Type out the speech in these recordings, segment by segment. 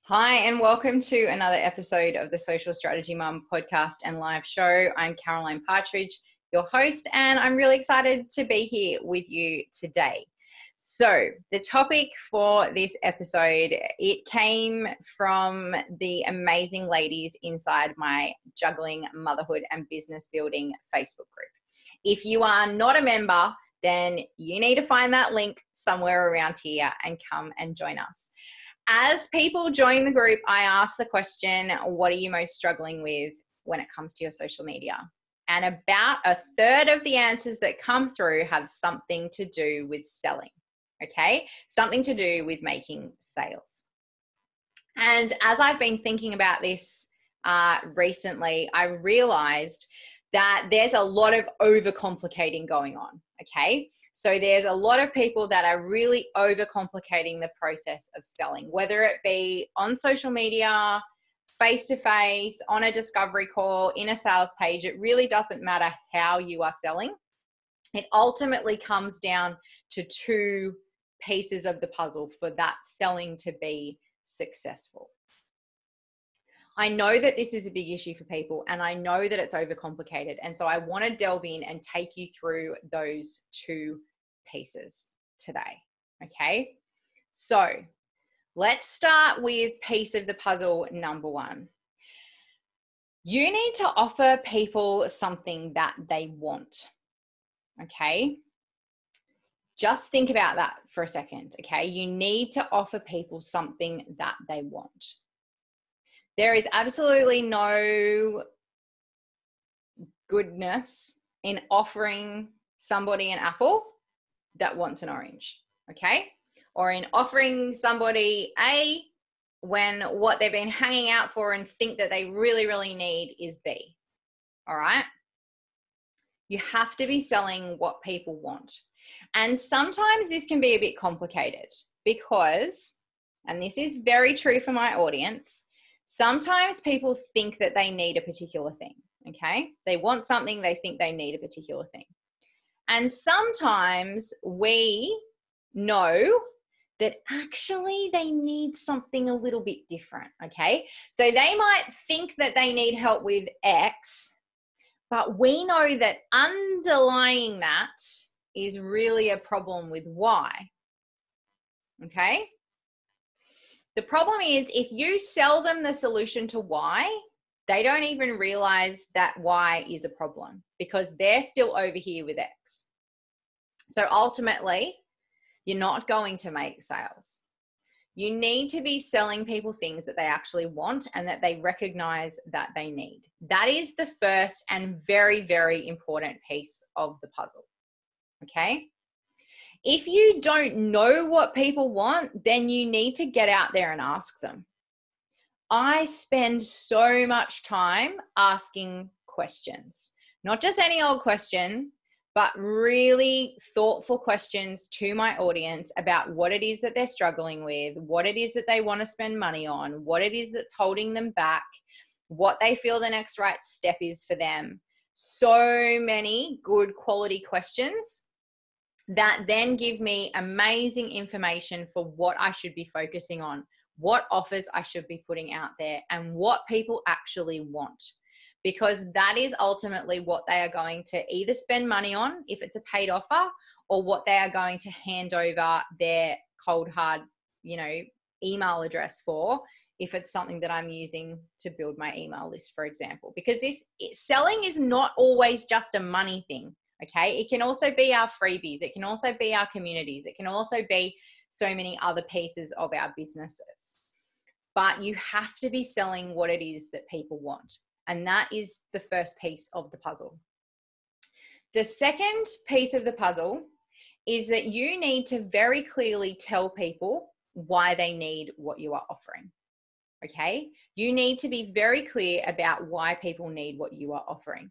Hi, and welcome to another episode of the Social Strategy Mum podcast and live show. I'm Caroline Partridge, your host, and I'm really excited to be here with you today. So the topic for this episode, it came from the amazing ladies inside my Juggling Motherhood and Business Building Facebook group. If you are not a member, then you need to find that link somewhere around here and come and join us. As people join the group, I ask the question, what are you most struggling with when it comes to your social media? And about a third of the answers that come through have something to do with selling, okay? Something to do with making sales. And as I've been thinking about this recently, I realized that there's a lot of overcomplicating going on, okay? So there's a lot of people that are really overcomplicating the process of selling, whether it be on social media, face-to-face, on a discovery call, in a sales page. It really doesn't matter how you are selling. It ultimately comes down to two pieces of the puzzle for that selling to be successful. I know that this is a big issue for people, and I know that it's overcomplicated. And so I want to delve in and take you through those two pieces today. Okay. So let's start with piece of the puzzle number one. You need to offer people something that they want. Okay. Just think about that for a second. Okay. You need to offer people something that they want. There is absolutely no goodness in offering somebody an apple that wants an orange, okay? Or in offering somebody A when what they've been hanging out for and think that they really, really need is B, all right? You have to be selling what people want. And sometimes this can be a bit complicated because, and this is very true for my audience, sometimes people think that they need a particular thing, okay? They want something, they think they need a particular thing. And sometimes we know that actually they need something a little bit different, okay? So they might think that they need help with X, but we know that underlying that is really a problem with Y, okay? The problem is if you sell them the solution to Y, they don't even realize that Y is a problem because they're still over here with X. So ultimately, you're not going to make sales. You need to be selling people things that they actually want and that they recognize that they need. That is the first and very, very important piece of the puzzle, okay? If you don't know what people want, then you need to get out there and ask them. I spend so much time asking questions, not just any old question, but really thoughtful questions to my audience about what it is that they're struggling with, what it is that they want to spend money on, what it is that's holding them back, what they feel the next right step is for them. So many good quality questions that then give me amazing information for what I should be focusing on, what offers I should be putting out there, and what people actually want. Because that is ultimately what they are going to either spend money on if it's a paid offer, or what they are going to hand over their cold hard, email address for if it's something that I'm using to build my email list, for example. Because selling is not always just a money thing. Okay, it can also be our freebies. It can also be our communities. It can also be so many other pieces of our businesses. But you have to be selling what it is that people want. And that is the first piece of the puzzle. The second piece of the puzzle is that you need to very clearly tell people why they need what you are offering. Okay, you need to be very clear about why people need what you are offering.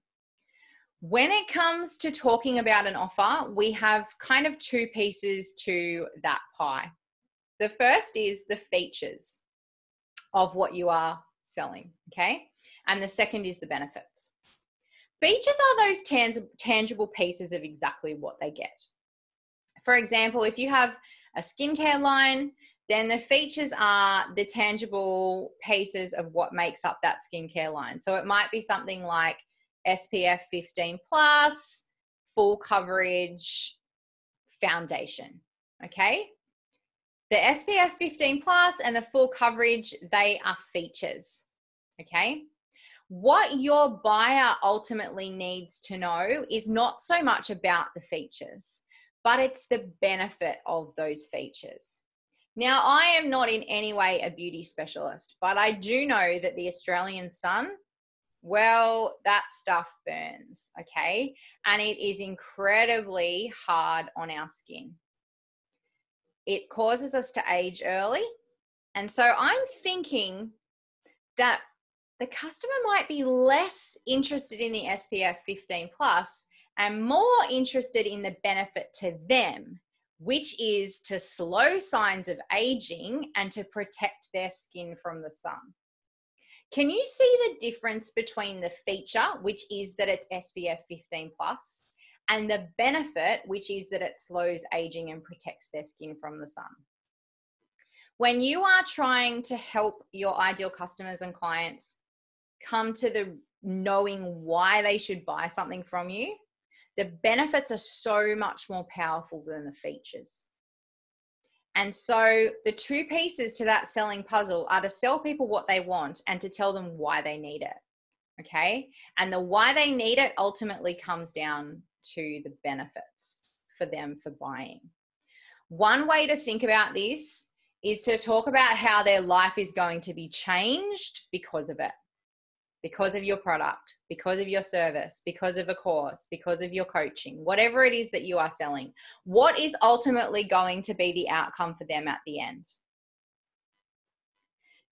When it comes to talking about an offer, we have kind of two pieces to that pie. The first is the features of what you are selling, okay? And the second is the benefits. Features are those tangible pieces of exactly what they get. For example, if you have a skincare line, then the features are the tangible pieces of what makes up that skincare line. So it might be something like SPF 15 plus, full coverage foundation, okay? The SPF 15 plus and the full coverage, they are features, okay? What your buyer ultimately needs to know is not so much about the features, but it's the benefit of those features. Now, I am not in any way a beauty specialist, but I do know that the Australian sun, well, that stuff burns, okay? And it is incredibly hard on our skin. It causes us to age early. And so I'm thinking that the customer might be less interested in the SPF 15 plus and more interested in the benefit to them, which is to slow signs of aging and to protect their skin from the sun. Can you see the difference between the feature, which is that it's SPF 15 plus, and the benefit, which is that it slows aging and protects their skin from the sun? When you are trying to help your ideal customers and clients come to the knowing why they should buy something from you, the benefits are so much more powerful than the features. And so the two pieces to that selling puzzle are to sell people what they want and to tell them why they need it, okay? And the why they need it ultimately comes down to the benefits for them for buying. One way to think about this is to talk about how their life is going to be changed because of it. Because of your product, because of your service, because of a course, because of your coaching, whatever it is that you are selling, what is ultimately going to be the outcome for them at the end?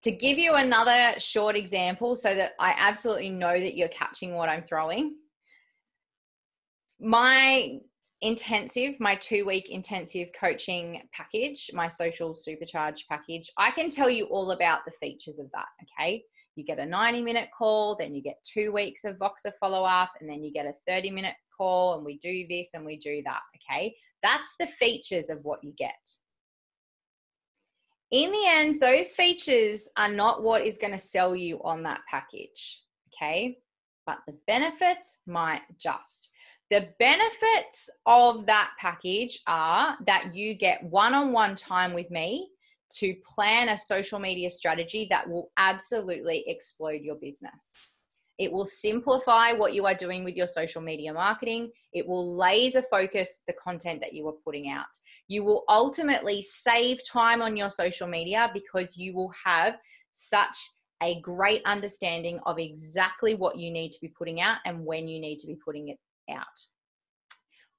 To give you another short example so that I absolutely know that you're catching what I'm throwing, my 2-week intensive coaching package, my social supercharge package, I can tell you all about the features of that, okay? You get a 90-minute call, then you get 2 weeks of Voxer follow-up, and then you get a 30-minute call, and we do this and we do that, okay? That's the features of what you get. In the end, those features are not what is going to sell you on that package, okay? But the benefits might just. The benefits of that package are that you get one-on-one time with me to plan a social media strategy that will absolutely explode your business. It will simplify what you are doing with your social media marketing. It will laser focus the content that you are putting out. You will ultimately save time on your social media because you will have such a great understanding of exactly what you need to be putting out and when you need to be putting it out.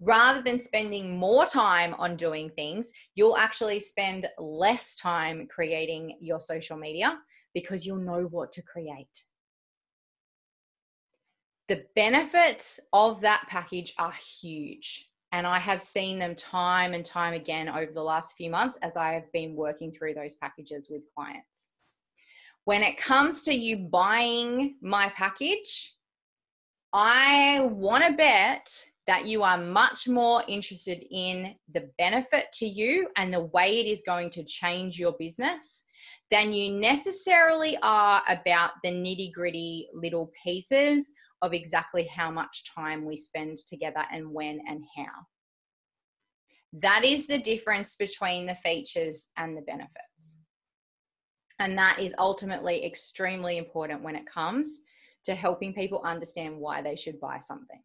Rather than spending more time on doing things, you'll actually spend less time creating your social media because you'll know what to create. The benefits of that package are huge, and I have seen them time and time again over the last few months as I have been working through those packages with clients. When it comes to you buying my package, I want to bet that you are much more interested in the benefit to you and the way it is going to change your business than you necessarily are about the nitty-gritty little pieces of exactly how much time we spend together and when and how. That is the difference between the features and the benefits. And that is ultimately extremely important when it comes to helping people understand why they should buy something.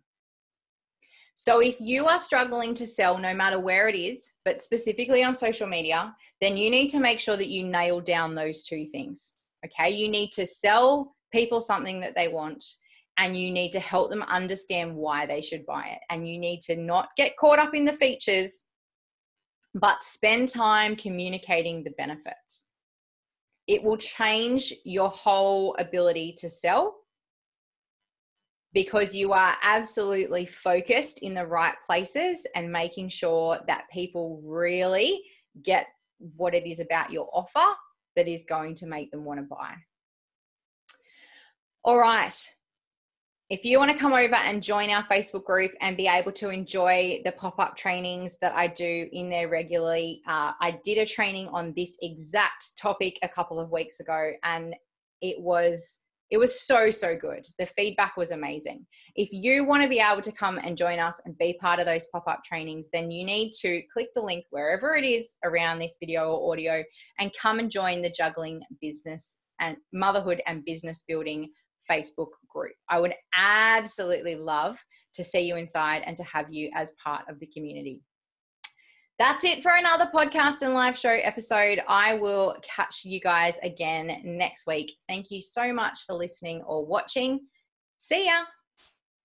So if you are struggling to sell no matter where it is, but specifically on social media, then you need to make sure that you nail down those two things, okay? You need to sell people something that they want, and you need to help them understand why they should buy it. And you need to not get caught up in the features, but spend time communicating the benefits. It will change your whole ability to sell because you are absolutely focused in the right places and making sure that people really get what it is about your offer that is going to make them want to buy. All right. if you want to come over and join our Facebook group and be able to enjoy the pop-up trainings that I do in there regularly, I did a training on this exact topic a couple of weeks ago, and it was so good. The feedback was amazing. If you want to be able to come and join us and be part of those pop-up trainings, then you need to click the link wherever it is around this video or audio and come and join the Juggling Business and Motherhood and Business Building Facebook group. I would absolutely love to see you inside and to have you as part of the community. That's it for another podcast and live show episode. I will catch you guys again next week. Thank you so much for listening or watching. See ya.